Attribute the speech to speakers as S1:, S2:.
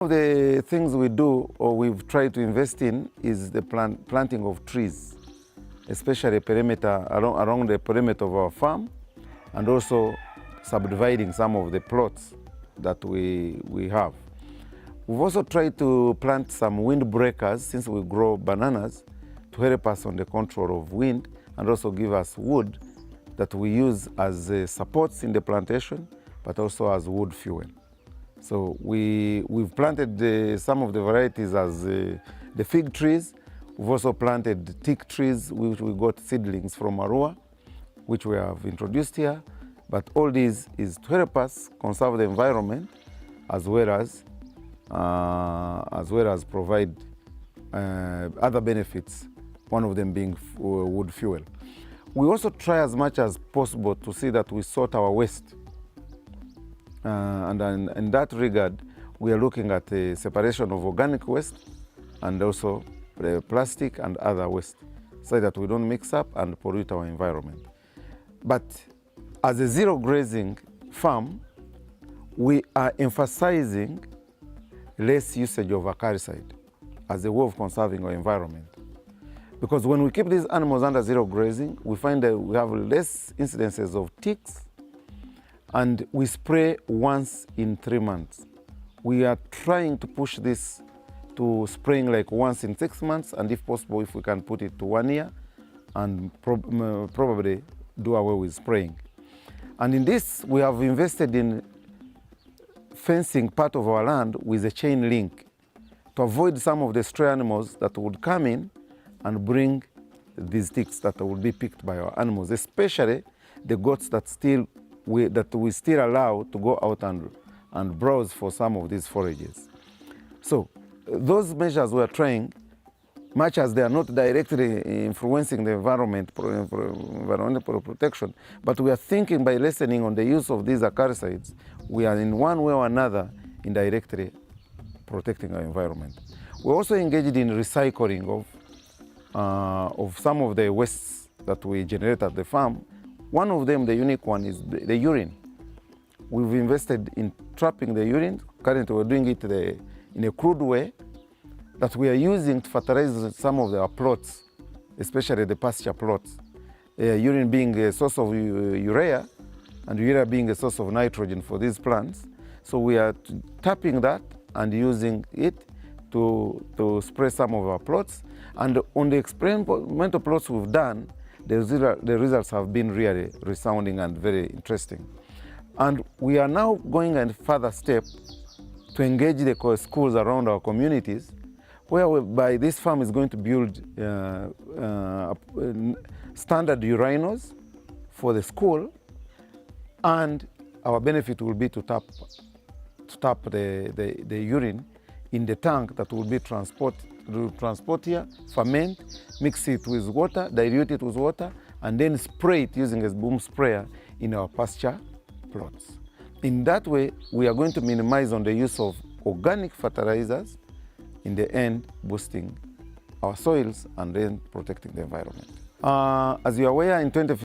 S1: One of the things we do or we've tried to invest in is the planting of trees, especially around the perimeter of our farm, and also subdividing some of the plots that we have. We've also tried to plant some windbreakers, since we grow bananas, to help us on the control of wind and also give us wood that we use as supports in the plantation, but also as wood fuel. So we've planted some of the varieties as the fig trees. We've also planted teak trees, which we got seedlings from Arua, which we have introduced here. But all this is to help us conserve the environment as well as provide other benefits, one of them being wood fuel. We also try as much as possible to see that we sort our waste. And in that regard, we are looking at the separation of organic waste and also plastic and other waste, so that we don't mix up and pollute our environment. But as a zero grazing farm, we are emphasizing less usage of acaricide as a way of conserving our environment. Because when we keep these animals under zero grazing, we find that we have less incidences of ticks, and we spray once in 3 months. We are trying to push this to spraying like once in 6 months, and if possible, if we can put it to 1 year, and probably do away with spraying. And in this, we have invested in fencing part of our land with a chain link to avoid some of the stray animals that would come in and bring these ticks that will be picked by our animals, especially the goats that we still allow to go out and browse for some of these forages. So those measures we are trying, much as they are not directly influencing the environmental protection, but we are thinking by lessening on the use of these acaricides, we are in one way or another indirectly protecting our environment. We're also engaged in recycling of some of the wastes that we generate at the farm. One of them, the unique one, is the urine. We've invested in trapping the urine. Currently, we're doing it in a crude way that we are using to fertilize some of our plots, especially the pasture plots. Urine being a source of urea, and urea being a source of nitrogen for these plants. So we are tapping that and using it to spray some of our plots. And on the experimental plots we've done, the results have been really resounding and very interesting. And we are now going a further step to engage the schools around our communities, whereby this farm is going to build standard urinals for the school, and our benefit will be to tap the urine in the tank that will be transport here, ferment, mix it with water, dilute it with water, and then spray it using a boom sprayer in our pasture plots. In that way, we are going to minimize on the use of organic fertilizers, in the end boosting our soils and then protecting the environment. As you are aware, in 2015,